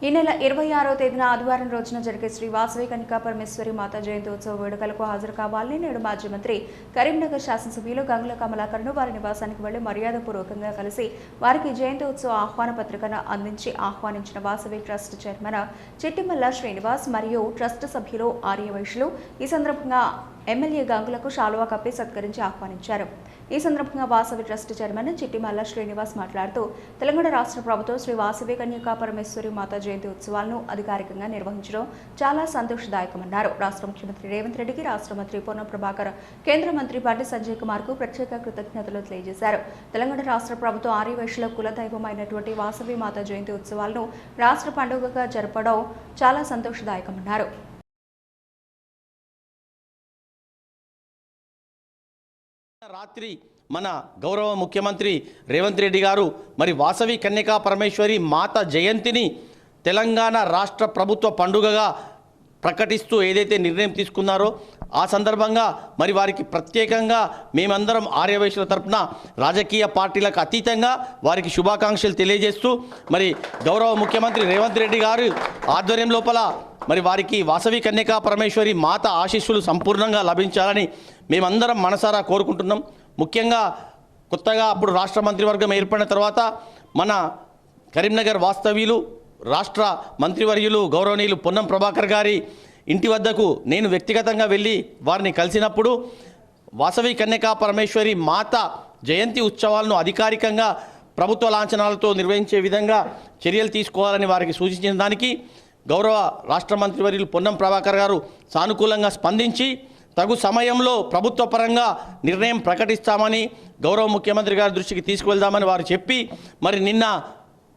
ఈ నెల 26వ తేదీన ఆదివారం రోజున జరిగే శ్రీ వాసవి కన్యకా పరమేశ్వరి మాతా జయంతి ఉత్సవ వేడుకలకు హాజరు కావాలని నేడు మాజీ మంత్రి కరీంనగర్ శాసనసభ్యులు గంగుల కమలాకర్ను వారి నివాసానికి వెళ్లి మర్యాదపూర్వకంగా కలిసి వారికి జయంతి ఉత్సవ ఆహ్వాన పత్రికను అందించి ఆహ్వానించిన వాసవి ట్రస్ట్ చైర్మన్ చిట్టిమల్ల శ్రీనివాస్ మరియు ట్రస్ట్ సభ్యులు ఆర్యవైశ్యులు ఈ సందర్భంగా ఎమ్మెల్యే గంగులకు శాలువా కప్పి సత్కరించి ఆహ్వానించారు. ఈ సందర్భంగా వాసవి ట్రస్ట్ చైర్మన్ చిట్టిమల్ల శ్రీనివాస్ మాట్లాడుతూ తెలంగాణ రాష్ట్ర ప్రభుత్వం శ్రీ వాసవి కన్యకా పరమేశ్వరి మాతా జయంతి ఉత్సవాలను అధికారికంగా నిర్వహించడం చాలా సంతోషదాయకమన్నారు. రాష్ట్ర ముఖ్యమంత్రి రేవంత్ రెడ్డికి, రాష్ట్ర మంత్రి పొన్నం ప్రభాకర్, కేంద్ర మంత్రి బండి సంజయ్ కుమార్ కు ప్రత్యేక కృతజ్ఞతలు తెలియజేశారు. తెలంగాణ రాష్ట్ర ప్రభుత్వం ఆర్యవైశ్యుల కులదైవమైనటువంటి వాసవి మాతా జయంతి ఉత్సవాలను రాష్ట్ర పండుగగా జరపడం చాలా సంతోషదాయకమన్నారు. రాత్రి మన గౌరవ ముఖ్యమంత్రి రేవంత్ రెడ్డి గారు మరి వాసవి కన్యకా పరమేశ్వరి మాత జయంతిని తెలంగాణ రాష్ట్ర ప్రభుత్వ పండుగగా ప్రకటిస్తూ ఏదైతే నిర్ణయం తీసుకున్నారో ఆ సందర్భంగా మరి వారికి ప్రత్యేకంగా మేమందరం ఆర్యవైశ్యుల తరపున రాజకీయ పార్టీలకు అతీతంగా వారికి శుభాకాంక్షలు తెలియజేస్తూ మరి గౌరవ ముఖ్యమంత్రి రేవంత్ రెడ్డి గారు ఆధ్వర్యం లోపల మరి వారికి వాసవి కన్యకా పరమేశ్వరి మాత ఆశీస్సులు సంపూర్ణంగా లభించాలని మేమందరం మనసారా కోరుకుంటున్నాం. ముఖ్యంగా కొత్తగా అప్పుడు రాష్ట్ర మంత్రివర్గం ఏర్పడిన తర్వాత మన కరీంనగర్ వాస్తవ్యులు రాష్ట్ర మంత్రివర్యులు గౌరవనీయులు పొన్నం ప్రభాకర్ గారి ఇంటి వద్దకు నేను వ్యక్తిగతంగా వెళ్ళి వారిని కలిసినప్పుడు వాసవి కన్యకా పరమేశ్వరి మాత జయంతి ఉత్సవాలను అధికారికంగా ప్రభుత్వ లాంఛనాలతో నిర్వహించే విధంగా చర్యలు తీసుకోవాలని వారికి సూచించిన దానికి గౌరవ రాష్ట్ర మంత్రివర్యులు పొన్నం ప్రభాకర్ గారు సానుకూలంగా స్పందించి తగు సమయంలో ప్రభుత్వ పరంగా నిర్ణయం ప్రకటిస్తామని గౌరవ ముఖ్యమంత్రి గారి దృష్టికి తీసుకువెళ్దామని వారు చెప్పి మరి నిన్న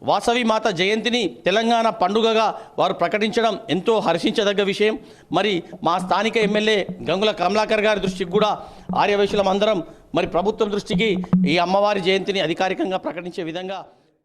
వాసవి మాత జయంతిని తెలంగాణ పండుగగా వారు ప్రకటించడం ఎంతో హర్షించదగ్గ విషయం. మరి మా స్థానిక ఎమ్మెల్యే గంగుల కమలాకర్ గారి దృష్టికి కూడా ఆర్యవైశ్యులం అందరం మరి ప్రభుత్వం దృష్టికి ఈ అమ్మవారి జయంతిని అధికారికంగా ప్రకటించే విధంగా